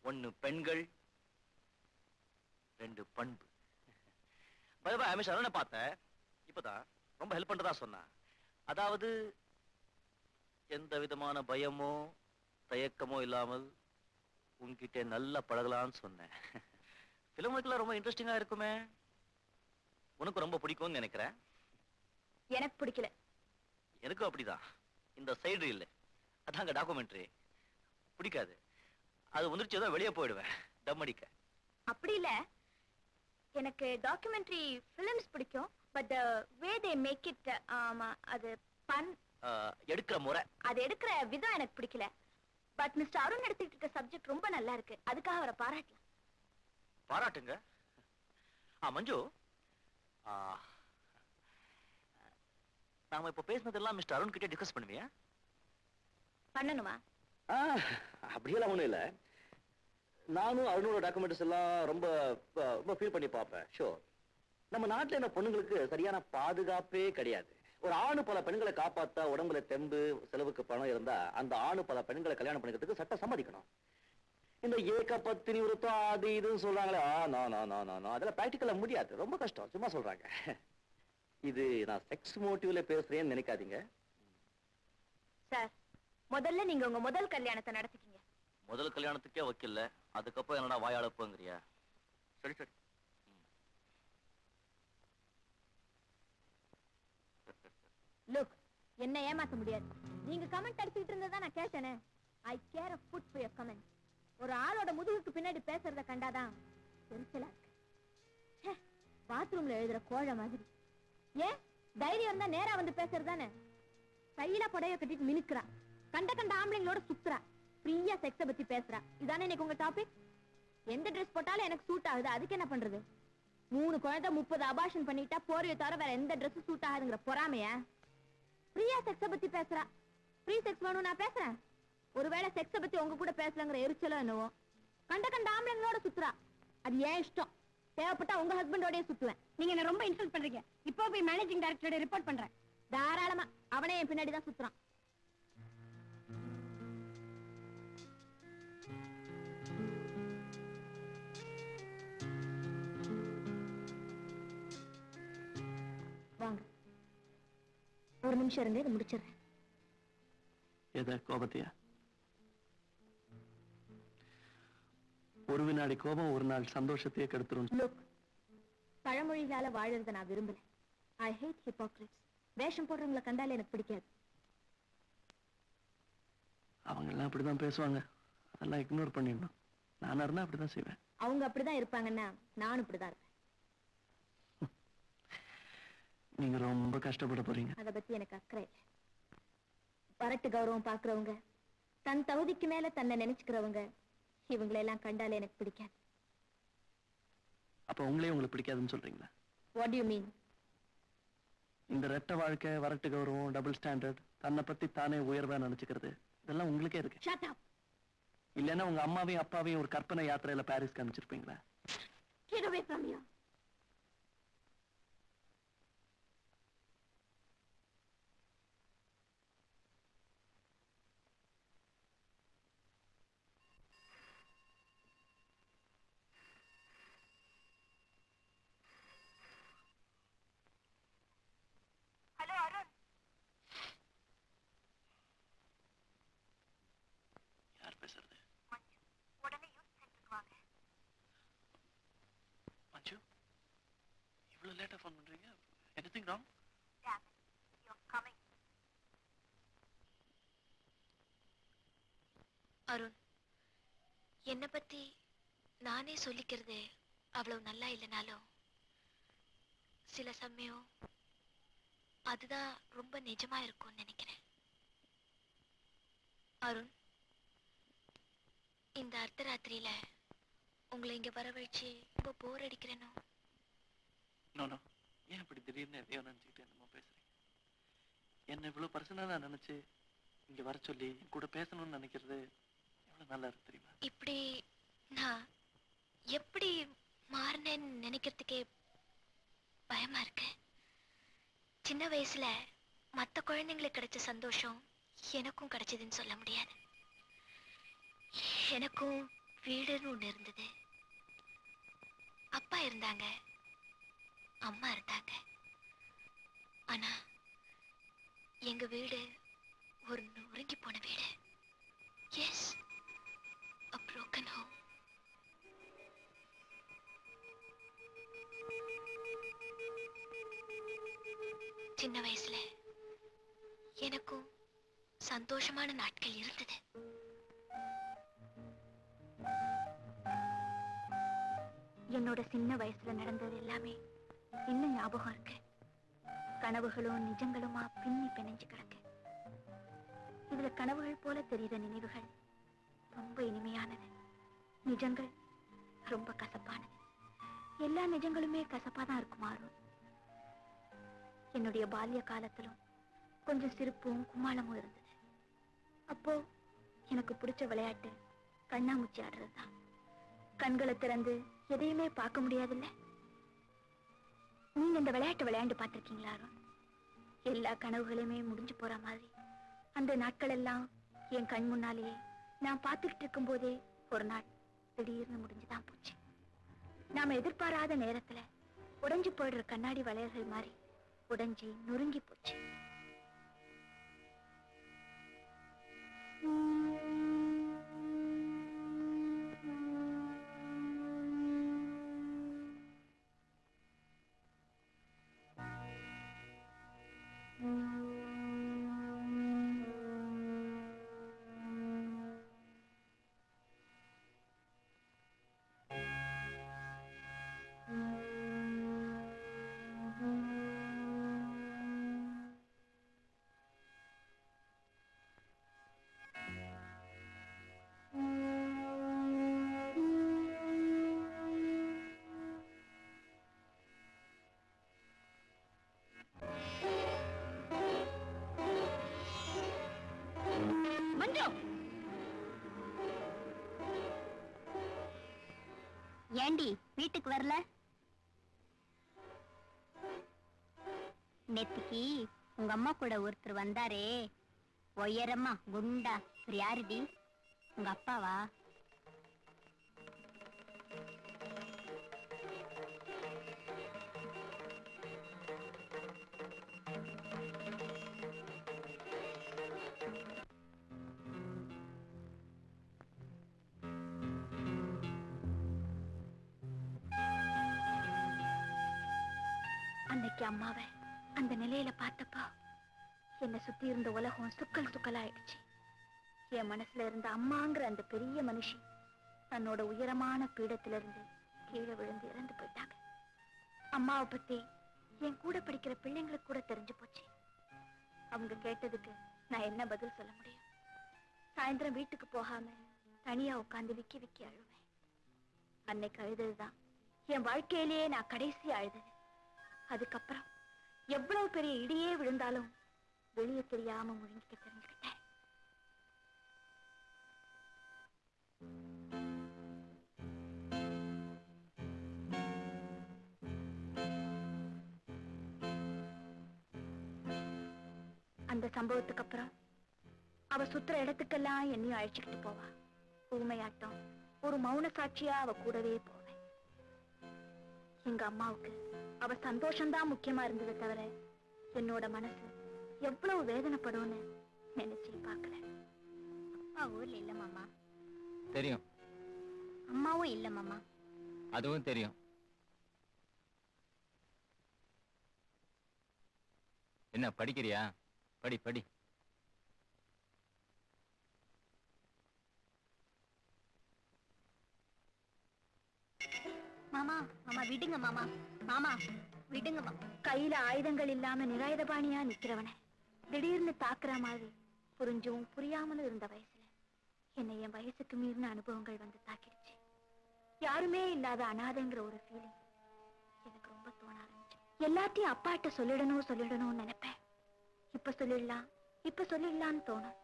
ஒன்னு பெண்கள், ரெண்டு பண்பு. அமிஷ் பார்த்தேன் இப்பதான் ரொம்ப ஹெல்ப் பண்றதா சொன்னா. அதாவது எந்த விதமான பயமோ தயக்கமோ இல்லாமல் உன்கிட்ட நல்லா பழகலான்னு சொன்னேன். பிலிம் ரொம்ப இன்ட்ரெஸ்டிங்கா இருக்குமே. உனக்கு ரொம்ப பிடிக்கும்னு நினைக்கிறேன். எனக்கு பிடிக்கல. எனக்கும் அப்படிதான். இந்த சைடு இல்ல, அதாங்க டாக்குமெண்ட்ரி பிடிக்காது. அது வந்துருச்சு ஏதோ வெளியே போயிடுவேன் தம் அடிக்க. அப்படி இல்ல, எனக்கு டாக்குமெண்ட்ரி பிலிம்ஸ் பிடிக்கும். But way they make it, ஆமா, அது எடுக்கிற முறை, அது எடுக்கிற விதம் எனக்கு பிடிக்கல. பட் மிஸ்டர் அருண் எடுத்துக்கிட்டு இருக்க சப்ஜெக்ட் ரொம்ப நல்லா இருக்கு. அதுக்காக அவரை பாராட்டலாம். பாராட்டுங்க. மஞ்சு, நாம இப்ப பேசினதெல்லாம் மிஸ்டர் அருண் கிட்ட டிஸ்கஸ் பண்ணுவியா? பண்ணணுமா? அப்படியெல்லாம் ஒண்ணும் இல்ல. நானும் அருணோட டாக்குமெண்ட்ஸ் எல்லாம் ரொம்ப ரொம்ப ஃபீல் பண்ணி பார்ப்பேன். ஷோர், நம்ம நாட்டுல என்ன பொண்ணுங்களுக்கு சரியான பாதுகாப்பே கிடையாது. ஒரு ஆணு பல பெண்களை காப்பாத்தா உடம்புல தெம்பு செலவுக்கு பணம் இருந்தா அந்த ஆணு பல பெண்களை கல்யாணம் பண்ணிக்கிறதுக்கு சட்டம் சம்மதிக்கணும். இந்த ஏக பத்தினி விருத்தம் அது இதுன்னு சொல்றாங்களே, அதெல்லாம் பிராக்டிக்கலா முடியாது. ரொம்ப கஷ்டம். சும்மா சொல்றாங்க. இது நான் செக்ஸ் மோட்டிவ்ல பேசுறேன்னு நினைக்காதீங்க சார். முதல்ல நீங்க உங்க முதல் கல்யாணத்தை நடத்திக்கீங்க. முதல் கல்யாணத்துக்கே வைக்கல, அதுக்கப்புறம் என்னடா வாயாளப்புங்கிறியா? சரி சரி. லுக், என்ன ஏமாத்த முடியாது. நீங்க கமெண்ட் அடிச்சிட்டு இருந்ததா நான் கேட்டேனே. ஐ care a foot for your comment. ஒரு ஆளோட முதுகுக்கு பின்னாடி பேசுறத கண்டாதான் எரிச்சலா இருக்கு. பாத்ரூம்ல எழுதுற கோழ மாதிரி. ஏன் தைரியம் இருந்தா நேரா வந்து பேசுறதானே? கையில புடைய கட்டிட்டு மினுக்குறா, கண்ட ஆம்பளைங்களோட சுத்துறா, ஃப்ரீயா செக்ஸ பத்தி பேசுறா. இதானே இன்னைக்கு உங்க டாபிக்? எந்த ட்ரெஸ் போட்டாலும் எனக்கு சூட் ஆகுது, அதுக்கு என்ன பண்றது? 3 குழந்தை 30 அபார்ஷன் பண்ணிட்டா போறிய தவிர வேற எந்த ட்ரெஸ் சூட் ஆகுதுங்கிற பொறாமையா? ஃப்ரீயா செக்ஸ பத்தி பேசுறா. ஃப்ரீ செக்ஸ் வேணும் நான் பேசுறேன். ஒருவேளை செக்ஸ பத்தி உங்க கூட பேசலங்கிற எரிச்சலோ என்னவோ. கண்ட ஆம்பளைங்களோட சுத்துறா, அது ஏன் இஷ்டம். தேவைப்பட்டா உங்க ஹஸ்பண்டோடய சுத்துவேன். நீங்க என்ன ரொம்ப இன்சல்ட் பண்றீங்க. இப்போ போய் மேனேஜிங் டைரக்டரோட ரிப்போர்ட் பண்றேன். தாராளமா. அவனே என் பின்னாடி தான் சுத்துறான். வாங்க, ஒரு நிமிஷம் இருங்க, இதை முடிச்சிடுறேன். எதை கோபத்தையா? ஒரு வினாடி கோபம் ஒரு நாள் சந்தோஷத்தையே கெடுத்துரும். லுக், பழமொழிகளால வாழறத நான் விரும்பல. ஐ ஹேட் ஹிப்போக்ரிட்ஸ். வேஷம் போடுறவங்களை கண்டாலே எனக்கு பிடிக்காது. அவங்க எல்லாம் அப்படிதான் பேசுவாங்க, அதெல்லாம் இக்னோர் பண்ணிடணும். நானா இருந்தா அப்படிதான் செய்வேன். அவங்க அப்படிதான் இருப்பாங்கன்னா நானும் இப்படிதான் இருப்பேன். நீங்க ரொம்ப கஷ்டப்பட போறீங்க. அத பத்தி எனக்கு அக்கறை இல்லை. வரட்டு கௌரவம் பாக்குறவங்க, தன் தகுதிக்கு மேல தன்னை நினைச்சுக்கிறவங்க, இவங்களெல்லாம் கண்டாலே எனக்கு பிடிக்காது. அப்ப உங்களே உங்களுக்கு பிடிக்காதுன்னு சொல்றீங்களா? What you mean? இந்த ரெட்ட வாழ்க்கை, வரட்டு கௌரவம், டபுள் ஸ்டாண்டர்ட், தன்னை பத்தி தானே உயர்வா நினைச்சுக்கிறது, இதெல்லாம் உங்களுக்கே இருக்கு. Shut up. இல்லன்னா உங்க அம்மாவையும் அப்பாவையும் ஒரு கற்பனை யாத்திரையில Paris காமிச்சிருப்பீங்களா? Get away from here. Hello, Arun. யார் பேசுறது? மஞ்சு, உடனே யூத் சென்டருக்கு வாங்க. மஞ்சு, இவ்வளவு லேட்டா ஃபோன் பண்றீங்க? Anything wrong? Damn it. You're coming. Arun, என்னை பத்தி நானே சொல்லிக்கிறது அவ்வளவு நல்லா இல்லைனாலும் சில சமயம் அதுதான் ரொம்ப நிஜமா இருக்கும்னு நினைக்கிறேன். அருண், இந்த அர்த்தராத்திரியில உங்களை இங்க வரவழைச்சு ரொம்ப போர் அடிக்கிறேனோ? நோ, ஏன் இப்படி திடீர்னு எதையோ நினைச்சுக்கிட்டு என்னமோ பேசுறீங்க? என்ன இவ்வளவு பர்சனலா நினைச்சு இங்க வர சொல்லி என் கூட பேசணும்னு நினைக்கிறது எவ்வளவு நல்லா இருக்கு தெரியுமா? இப்படி நான் எப்படி மாறினேன்னு நினைக்கிறதுக்கே பயமா இருக்கு. சின்ன வயசுல மற்ற குழந்தைங்களுக்கு கிடைச்ச சந்தோஷம் எனக்கும் கிடைச்சதுன்னு சொல்ல முடியாது. எனக்கும் வீடுன்னு ஒண்ணு இருந்தது. அப்பா இருந்தாங்க, அம்மா இருந்தாங்க. ஆனா எங்க வீடு ஒரு நொறுங்கி போன வீடு. Yes, a broken home. சின்ன வயசுல எனக்கும் சந்தோஷமான நாட்கள் இருந்தது. என்னோட சின்ன வயசுல நடந்தது எல்லாமே இன்னும் ஞாபகம் இருக்கு. கனவுகளும் நிஜங்களுமா பின்னி பிணைஞ்சு கிடக்கு. இதுல கனவுகள் போல தெரியுற நினைவுகள் ரொம்ப இனிமையானது, நிஜங்கள் ரொம்ப கசப்பானது. எல்லா நிஜங்களுமே கசப்பாதான் இருக்குமாறும். என்னுடைய பால்ய காலத்திலும் கொஞ்சம் சிரிப்பும் கும்மாளமும் இருந்தது. அப்போ எனக்கு பிடிச்ச விளையாட்டு கண்ணாமூச்சி ஆடுறதுதான். கண்களை திறந்து எதையுமே பார்க்க முடியாதுல்ல. நீங்க இந்த விளையாட்டு விளையாண்டு பார்த்திருக்கீங்களா அருண்? எல்லா கனவுகளுமே முடிஞ்சு போற மாதிரி அந்த நாட்கள் எல்லாம் என் கண் முன்னாலேயே நான் பார்த்துக்கிட்டு இருக்கும் போதே ஒரு நாள் திடீர்னு முடிஞ்சுதான் போச்சு. நாம எதிர்பாராத நேரத்துல உடைஞ்சு போயிடுற கண்ணாடி வளையல்கள் மாதிரி உடைஞ்சி நொறுங்கி போச்சு. ஏண்டி வீட்டுக்கு வரல? நேத்திக்கு உங்க அம்மா கூட ஒருத்தர் வந்தாரே, உயரமா குண்டா, யாருடி? உங்க அப்பாவா? அன்னைக்கு அம்மாவை அந்த நிலையில பார்த்தப்போ என்னை சுத்தி இருந்த உலகம் சுக்கல் சுக்கலாயிடுச்சு. என் மனசுல இருந்த அம்மாங்கிற அந்த பெரிய மனுஷி தன்னோட உயரமான பீடத்திலிருந்து கீழே விழுந்து இறந்து போயிட்டாங்க. அம்மாவை பத்தி என் கூட படிக்கிற பிள்ளைங்களுக்கு கூட தெரிஞ்சு போச்சு. அவங்க கேட்டதுக்கு நான் என்ன பதில் சொல்ல முடியும்? சாயந்தரம் வீட்டுக்கு போகாம தனியா உட்காந்து விக்கி விக்கி அழுவேன். அன்னைக்கு அழுததுதான் என் வாழ்க்கையிலேயே நான் கடைசி அழுதது. அதுக்கப்புறம் எவ்வளவு பெரிய இடியே விழுந்தாலும் வெளியே தெரியாம முழுங்கிக்க தெரிஞ்சுக்கிட்டேன். அந்த சம்பவத்துக்கு அப்புறம் அவ சுத்துற இடத்துக்கெல்லாம் என்னையும் அழைச்சுக்கிட்டு போவா. ஊமையாட்டம் ஒரு மௌன சாட்சியா அவ கூடவே போவேன். எங்க அம்மாவுக்கு அவ சந்தோஷம்தான் முக்கியமா இருந்ததை தவிர என்னோட மனசு எவ்வளவு வேதனைப்படும்னு நினைச்சே பார்க்கல. அப்பா ஊர்ல இல்ல மாமா. தெரியும். அம்மாவும் இல்ல மாமா. அதுவும் தெரியும். என்ன படிக்கிறியா? படி படி. மாமா மாமா விடுங்க மாமா. மாமா விடுங்க மாமா. கையில ஆயுதங்கள் இல்லாம நிராயுதபாணியா நிக்கிறவன திடீர்னு தாக்குற மாதிரி புரிஞ்சும் புரியாமலும் இருந்த வயசுல என்னை என் வயசுக்கு மீறின அனுபவங்கள் வந்து தாக்கிடுச்சு. யாருமே இல்லாத அனாதைங்கிற ஒரு ஃபீலிங் எனக்கு ரொம்ப தோண ஆரம்பிச்சு. எல்லாத்தையும் அப்பாட்ட சொல்லிடணும்னு நினைப்பேன். இப்ப சொல்லிடலான்னு தோணும்.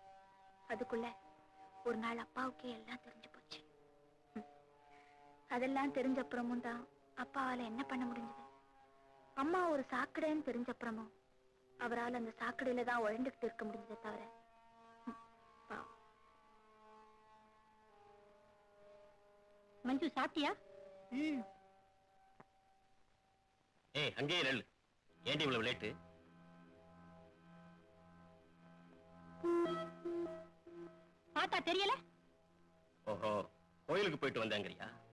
அதுக்குள்ள ஒரு நாள் அப்பாவுக்கே எல்லாம் தெரிஞ்சு போச்சு. அதெல்லாம் தெரிஞ்சப்புறமும் தான் அப்பாவால என்ன பண்ண முடிஞ்சது? அம்மா ஒரு சாக்கடைன்னு தெரிஞ்சப்புறமும் அவரால் அந்த சாக்கடையில தான் உழந்துகிட்டு இருக்க முடிஞ்சதை தவிர மஞ்சு சாப்பிட்டியா? ஏய் அங்கேயே நெல். ஏண்டி இவ்வளவு லேட்டு? பார்த்தா தெரியல. ஓஹோ, கோயிலுக்கு போயிட்டு வந்தாங்கறியா?